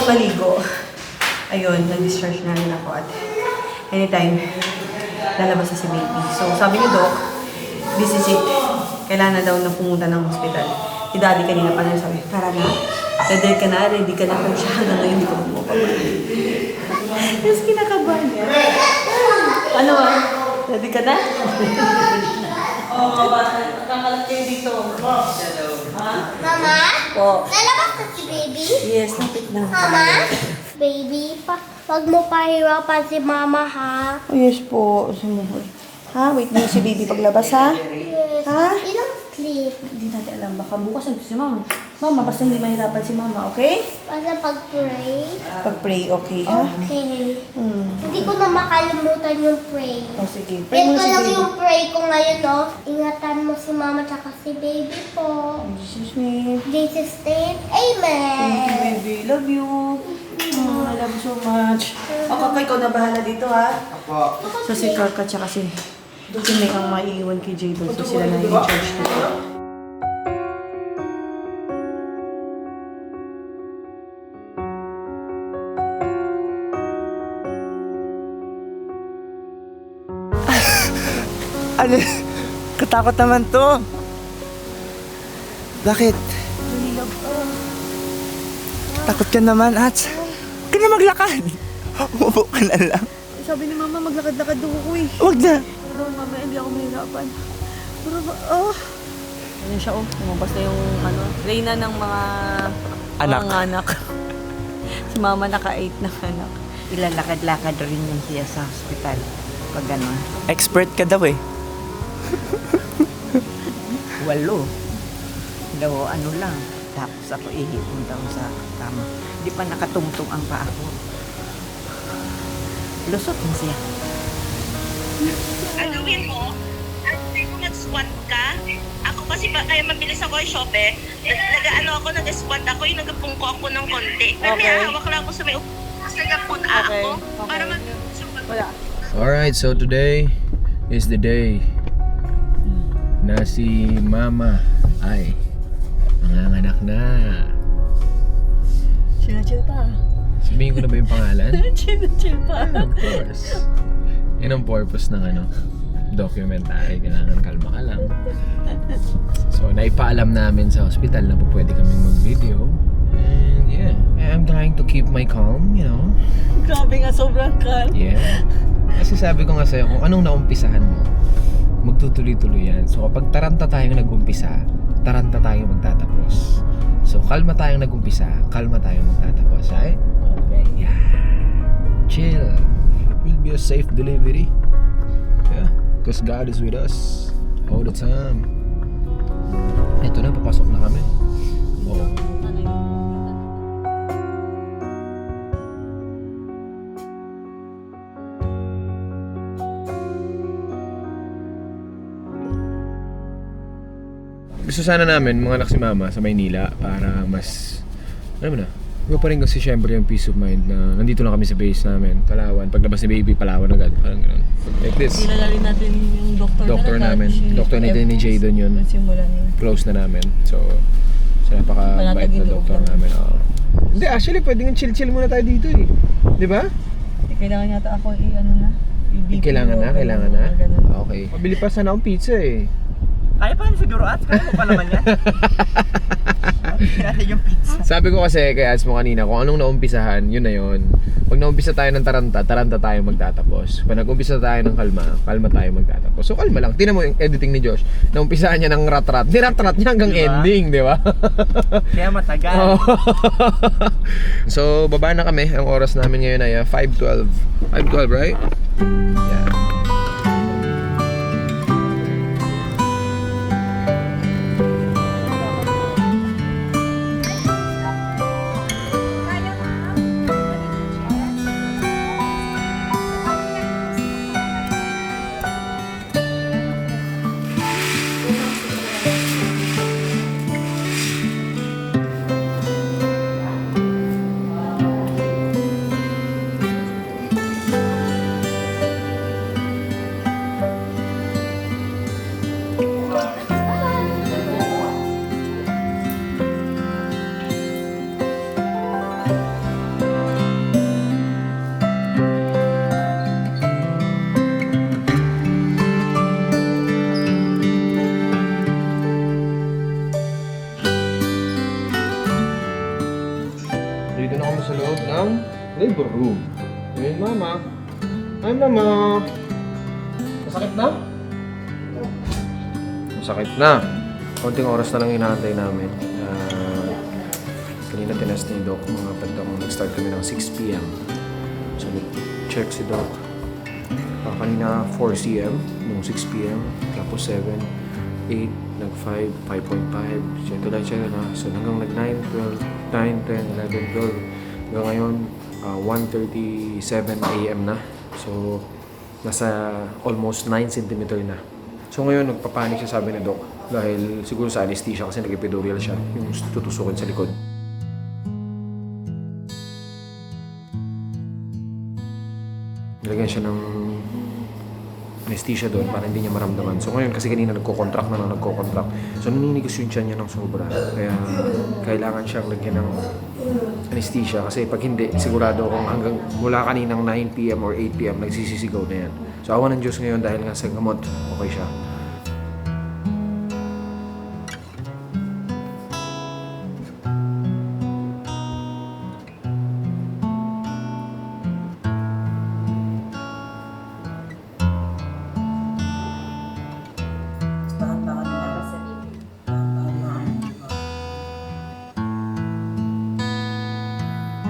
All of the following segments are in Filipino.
maligo. Ayun, nag-discharge na rin ako at anytime, lalabas na si baby. So, sabi ni Doc, this is it. Kailangan na daw na pumunta ng hospital. Si Daddy kanina pa rin sabi, tara na, ready ka na. Pero siya hanggang ngayon, hindi ko magmukabay. Tapos kinakabahan niya. Ano ba? Ready ka na? Oo, kakalat kayo dito. Hello. Mama? Po. Lalabas na si baby? Yes, napit na. Mama? Baby, wag mo pahirapan si mama, ha? Oh, yes po. Sumuhol. Ha? Wait mo si baby paglabas, ha? Yes. Ha? Ilang sleep? Hindi natin alam. Baka bukas nandito si mama. Mama, basta hindi mahirapan si mama, okay? Basta pag-pray? Pag-pray, okay, ha? Okay. Hmm. Hindi ko na makalimutan yung pray. Oh, sige. Pray mo Ito si lang baby. yung pray ko ngayon, no? Ingatan mo si mama tsaka si baby po. In Jesus' name. Jesus' name, Thank you, Amen. baby. Love you. I love you so much. Ako, ikaw na bahala dito, ha? Apo. So, si Kaka tsaka si May ang maiiwan kay Jadon. So, sila na yung charge nito. Ano? Katakot naman to. Bakit? Takot ka naman, Ats. Huwag ka na maglakad. Umupo ka na lang. Sabi ni Mama, maglakad-lakad daw ako eh. Huwag na. Pero Mama, hindi ako mahirapan. Pero oh. Ano siya oh, lumabas na yung ano, reyna ng mga Anak. Mga anak. Si Mama naka-8 na anak. Ilalakad-lakad rin yan siya sa hospital pag gano'n. Expert ka daw eh. 8. Daw ano lang. Tapos ako ihipon daw sa kama. Hindi pa nakatungtong ang paa ko. Lusot na siya. Ang gawin mo, hindi mo nag-squat ka. Ako kasi kaya mabilis ako yung shope. Nag-squat ako, yung nagpungko ako ng konti. Pero may Okay. hawak lang ako sa may nagpuna ako. Para mag... Wala. Alright, so today is the day na si Mama ay manganganak na. Chill pa. Sabihin ko na ba yung pangalan? Chill pa. Yeah, of course. Yan ang purpose ng documentary. Kailangan kalma ka lang. So, naipaalam namin sa hospital na po pwede kaming mag-video. And yeah, I'm trying to keep my calm, you know. Grabe nga, sobrang calm. Yeah. Kasi sabi ko nga sa'yo, kung anong naumpisahan mo, magtutuloy-tuloy yan. So kapag taranta tayong nag-umpisa, taranta tayong magtatapos. So kalma tayong nag-umpisa, kalma tayong magtatapos. Ay? Okay. Yeah. Chill. It will be a safe delivery. Yeah. Because God is with us all the time. Ito na, papasok na kami. Oh. Gusto sana namin mga anak si Mama sa Maynila para mas, ano mo na, iba pa rin kasi syempre yung peace of mind na nandito lang kami sa base namin, Palawan. Paglabas ni baby, Palawan agad. Parang ganun. Like this. Kilala rin natin yung doktor Namin. Doktor natin ni Jadon yun. Simulan yun. Close na namin. So, napaka-bait na doktor namin. Oo. Hindi, actually, pwedeng chill-chill muna tayo dito eh. Di ba? Kailangan yata ako i-ano na. Kailangan na? Okay. Pabili pa sana akong pizza eh. Kaya pa yan siguro, Ats. Kaya mo pa naman yan. Kaya yung pizza. Sabi ko kasi kay Ads mo kanina, kung anong naumpisahan, yun na yun. Pag naumpisa tayo ng taranta tayo magtatapos. Pag nag-umpisa tayo ng kalma tayo magtatapos. So kalma lang. Tingnan mo yung editing ni Josh. Naumpisahan niya ng rat-rat. Nirat-rat niya hanggang Diba? ending, di ba? Kaya matagal. Oh. So, baba na kami. Ang oras namin ngayon ay 5:12. 5:12, right? Yeah. Hi, Mama. Masakit na? Masakit na. Konting oras na lang inaantay namin. Kanina tinest ni Doc mga bandang nag-start kami ng 6 p.m. So, nag-check si Doc. Kanina 4 cm, nung 6 p.m. Tapos 7, 8, nag-5, 5.5. Check ko na. So, hanggang nag-9, 12, 9, 10, 11, 12. Hanggang ngayon, 1:37 a.m. na. So, nasa almost 9 cm na. So ngayon, nagpapanik siya, sabi ni Doc. Dahil siguro sa anesthesia kasi nag-epidural siya. Yung tutusukin sa likod. Nilagyan siya ng anesthesia doon para hindi niya maramdaman. So ngayon, kasi kanina nagko-contract. So naninigos yung tiyan niya ng sobra. Kaya kailangan siyang lagyan ng anesthesia. Kasi pag hindi, sigurado kung hanggang mula kaninang 9 p.m. or 8 p.m. nagsisisigaw na yan. So awan ng Diyos ngayon dahil nga sa gamot, okay siya.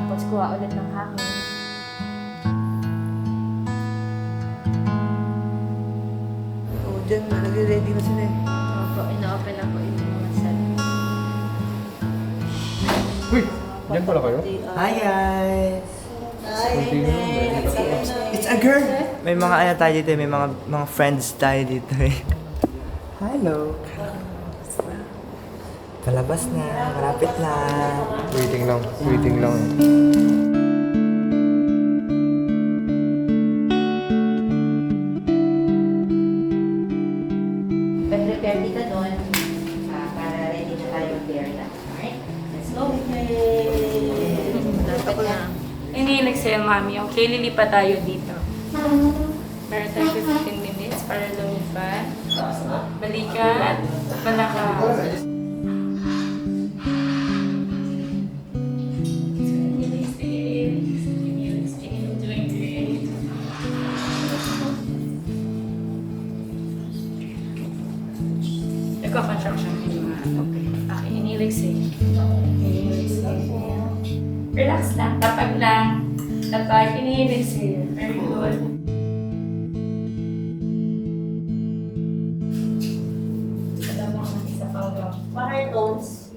Tapos kuha ulit ng hangin. Oo, dyan na. Nagre-ready na sila eh. Opo, ina-open ako ito mga cell. Uy! Diyan pala kayo? Hi guys! It's a girl! May mga ano tayo dito, may mga friends tayo dito eh. Hello! Palabas na, malapit na. Waiting lang. Prepare dito doon para ready na tayo there na. Alright? Let's go. Dapat na. Iniilag sa'yo, Mami. Okay, lilipat tayo dito. Meron tayo 15 minutes para lumipat. Balikan. Balaka. Nagko-contraction yung mga. Okay. Okay, iniilag sa'yo. Iniilag sa'yo. Relax lang. Tapag lang. Tapag. Iniilig sa'yo. Very good. Alam mo kung isa pang lang. What are those?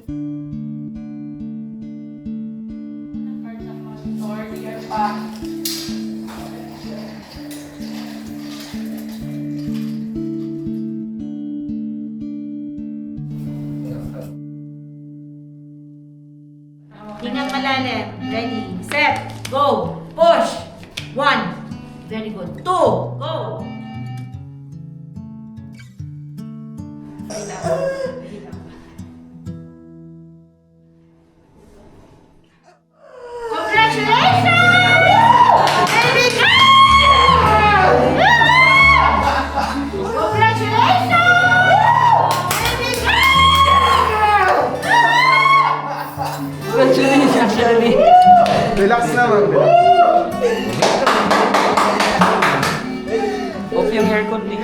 Or your back. Hingang malalim. Ready, set, go. Push. 1. Very good. 2. Go. Relax naman. Off yung aircon ni.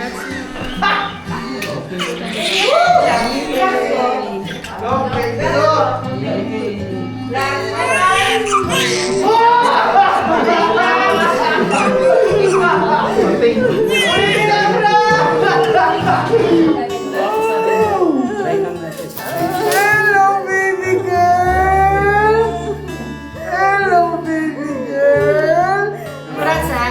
Hello baby girl! Hello baby girl! Congrats, ha?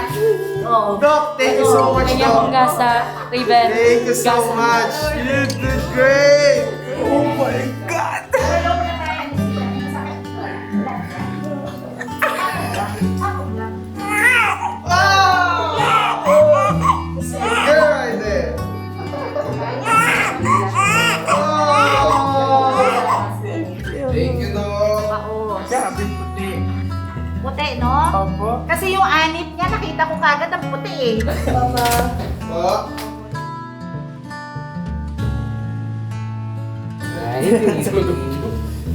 Oo. Doc, thank you so much, Kanya kong Doc. gasa. Raven. Thank you so much. You did great. Oh my God. Girl right there. Thank you, Doc. Paos. Sabi puti. Puti, no? Opo. Kasi yung anit niya, nakita ko kagad ang puti eh. Po.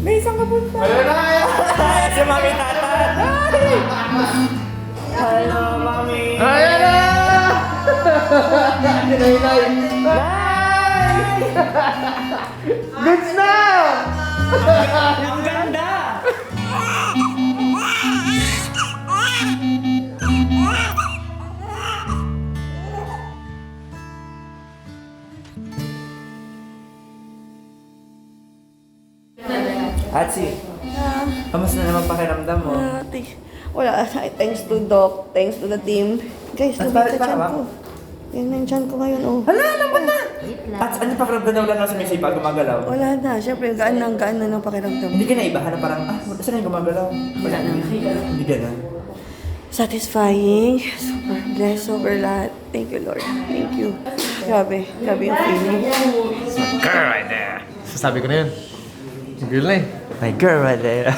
May isang kapunta. Wala na kaya. Si Mami Tata. Hello, Mami. Ayan na. Goods na! Ang ganda! Atsi, kamusta naman pakiramdam mo? Wala, thanks to Doc, thanks to the team. Guys, At nabita bakit chan ba? ko. Yan ang chan ko ngayon, oh. Hala, lamban na! At ano pakiramdam na wala na sumisipa, gumagalaw? Wala na, syempre, gaan na ng pakiramdam. Hindi ka naibahan na parang, saan yung gumagalaw? Wala na. Hindi ka na. Satisfying, super blessed, super lahat. Thank you, Lord. Thank you. Grabe yung feeling. Girl right there. Sasabi ko na yun. Girl na eh. My girl right there.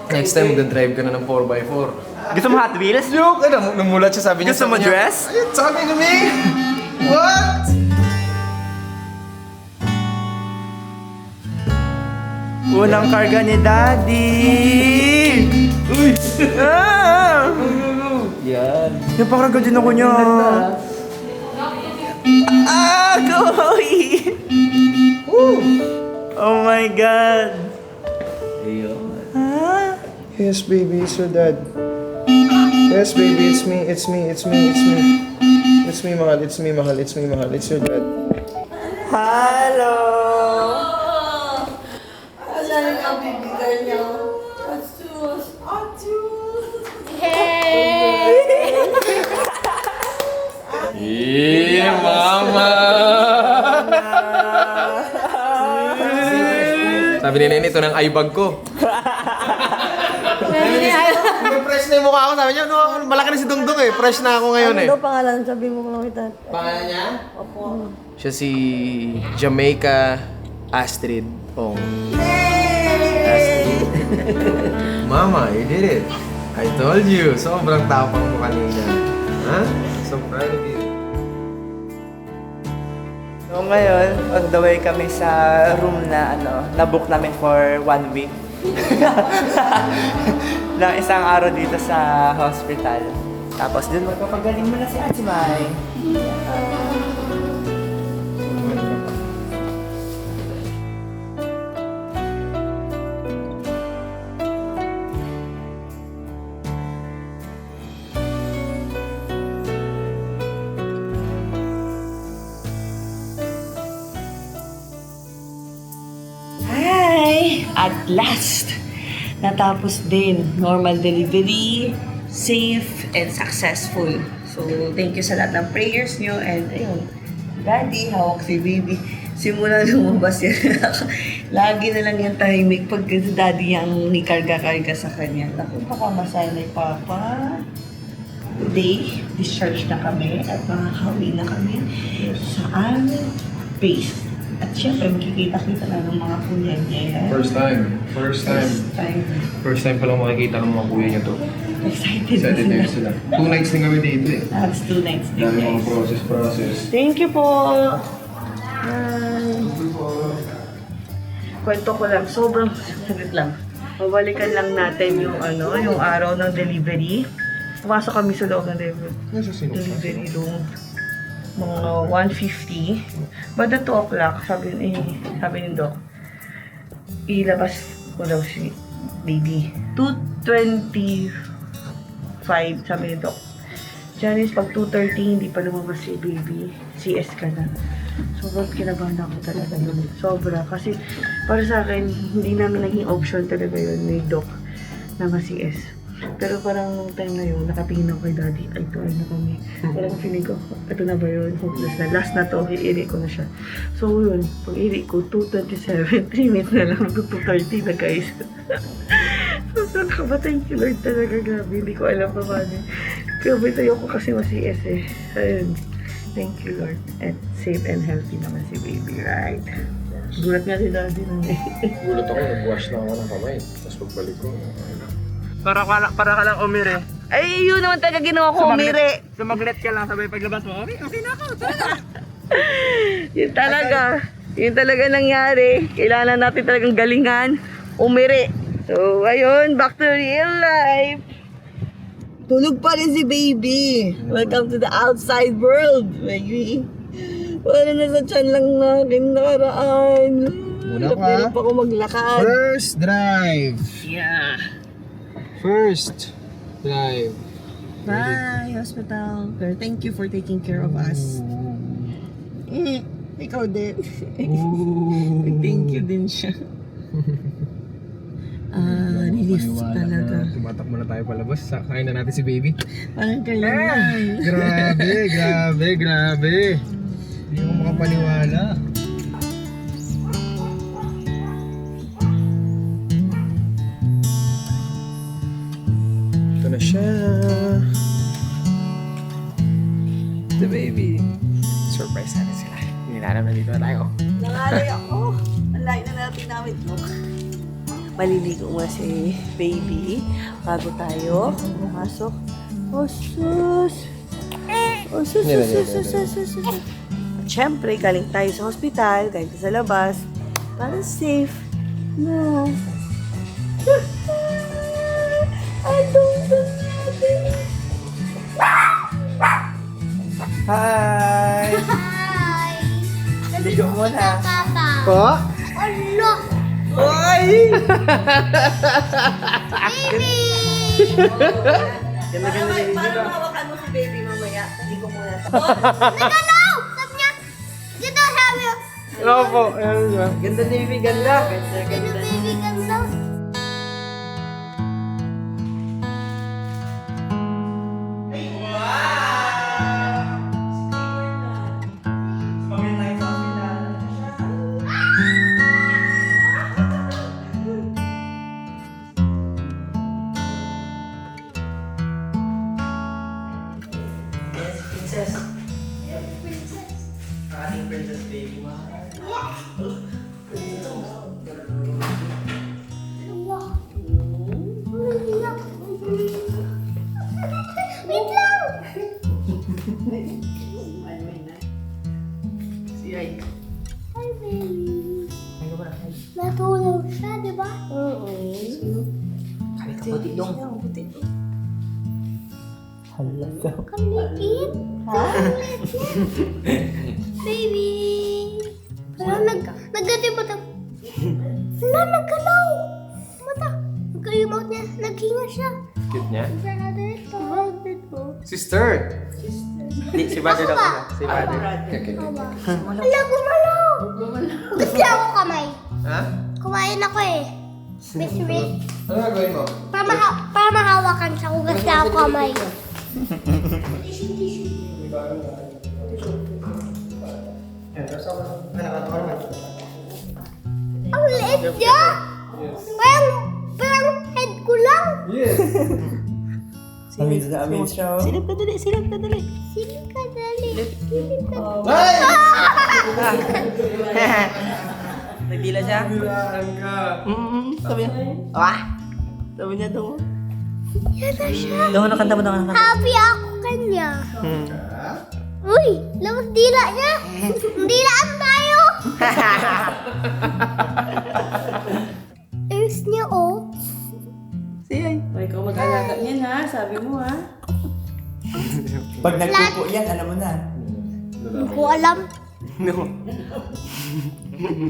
Next time, mag-drive ka na ng 4x4. Gusto mo Hot Wheels? Joke! Numulat siya, sabi niya. Gusto mo dress? Ayun, sabi niya, me! What? Unang karga ni Daddy! Uy! Ah! Yan. Yung pakarga din ako niya. Ah! Goy! Oh my God! Ah! Yes, baby, it's your dad. Yes, baby, it's me, it's me, it's me, it's me. It's me, mahal, it's me, mahal, it's me, mahal, it's your dad. Hello! Yeah, mama! Sabi ni Nene, ito ng eye-bag ko. Fresh na yung mukha ko. Sabi niya, no, malaki na si Dungdung eh. Fresh na ako ngayon eh. Ano pangalan? Sabi mo kung kita. Pangalan niya? Opo. Siya si Jamaica Astrid Ong. Astrid. Mama, you did it. I told you. Sobrang tapang mo kanina. Ha? So proud of you. So ngayon, on the way kami sa room na na-book namin for 1 week. Lang isang araw dito sa hospital. Tapos dun magpapagaling mo na si Ate Mai. Hi! At last, natapos din. Normal delivery, safe, and successful. So, thank you sa lahat ng prayers nyo. And ayun, Daddy, hawak si baby. Simula lumabas yan. Lagi na lang yung tahimik pag si Daddy yung nikarga-karga sa kanya. Naku, baka masanay Papa. Today, discharge na kami at makakauwi na kami sa aming base. At syempre, makikita-kita na ng mga kuya niya. First time. First time pa lang makikita ng mga kuya niya to. Excited Excited sila. 2 nights din kami dito eh. That's 2 nights din, Dami mga guys. process. Thank you po! Kwento ko lang, sobrang saglit lang. Mabalikan lang natin yung yung araw ng delivery. Pumasok kami sa loob ng delivery room. Mga 1:50. But at 2 o'clock, sabi ni Doc, ilabas ko daw si baby. 2:25, sabi ni Doc. Janice, pag 2:30, hindi pa lumabas si baby. CS ka na. Sobrang kinabahan ako talaga nun. Sobra. Kasi para sa akin, hindi namin naging option talaga yun ni Doc na ma-CS. Pero parang nung time na yun, nakatingin ako kay Daddy, ay to, ay na kami. Parang feeling ko, ito na ba yun? Hopeless na. Last na to, i-iri ko na siya. So yun, pag iri ko, 2:27, 3 minutes na lang, 2:30 na guys. So saan ka ba? Thank you Lord talaga, grabe. Hindi ko alam pa paano. Grabe tayo ko kasi mas-CS eh. Ayun, thank you Lord. And safe and healthy naman si baby, right? Gulat nga si Daddy nun eh. Gulat ako, nag-wash na ako ng kamay. Tapos pagbalik ko, Para ka lang umire. Ay, yun naman talaga ginawa ko, umiri. Sumaglit ka lang, sabay paglabas mo, okay na ako, talaga. Yun talaga nangyari. Kailangan natin talagang galingan, umiri. So, ayun, back to real life. Tulog pa rin si baby. Welcome to the outside world, baby. Wala na sa tiyan lang natin nakaraan. Hirap pa ako maglakad. First drive. Yeah. First drive. Bye, hospital. Pero thank you for taking care of us. Ikaw din. Thank you din siya. Relief talaga. Tumatak muna tayo palabas. Sakain na natin si baby. Parang kailangan. Grabe. Hindi ko makapaniwala. Ito na siya. The baby. Surprise natin sila. Hindi na alam na dito na tayo. Nangalay ako. Ang layo na natin namin. Look. Maliligo nga si baby bago tayo pumasok. Oh, sus. At syempre, galing tayo sa hospital, galing tayo sa labas, para safe na. Hi! Hi! Ligo muna. Papa. Po? Ano? Ay! Baby! Ganda na yung Para mahawakan mo si baby mamaya, ligo muna. Nagalaw! Sabi niya, dito sabi niya, Opo, ayun siya. Ganda ni Bibi, ganda. dito baby ganda. Ating princess baby. Wait lang! Siyay. Hi, baby. Natulog siya, di ba? Oo. Buti dong. Hala ka. Kaliit. Baby. Wala, nagganti mata. Wala, naggalaw. Mata. Nagkalimot niya. Naghinga siya. Cute niya. Brother, ito. Sister! Hindi, si Brother daw. Si Brother. Wala, gumalaw. Gusto ako kamay. Ha? Kumain ako eh. Miss Rick. Ano gagawin mo? Para mahawakan siya kung gusto ako kamay. Ang liit niya! Parang head ko lang. Yes! Amaze na amaze siya. Silip ka dali. Silip ka dali. Nagdila siya? Hulaan ka! Sabi niya. Sabi niya daw. Yan na siya. Doon nakanta mo na. Happy ako kanya. Uy, labas dila niya. Dilaan tayo. Ears niya oh. Siyay. Ikaw mag-alaga niyan ha, sabi mo ha. Pag nagpupo yan, alam mo na. Hindi ko alam.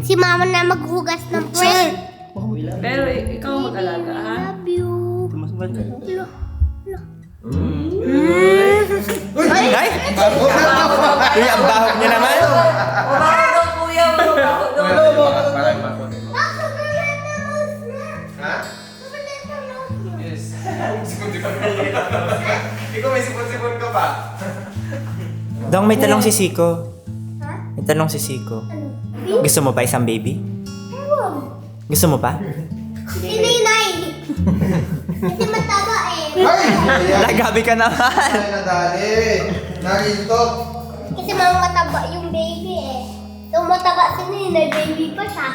Si mama na maghugas ng bread. Pero ikaw mag-alaga ha. Love you. Ay! Kuya, ang bahog niya naman. Ikaw may sipon-sipon ka pa. Dong, may tanong si Siko. May tanong si Siko. Gusto mo pa isang baby? Gusto mo pa? Si Ninay. Kasi mataba eh. Nagabi ka naman. Nadali! Nagintok! Kasi mga mataba yung baby eh. So mataba si Ninay, baby pa siya.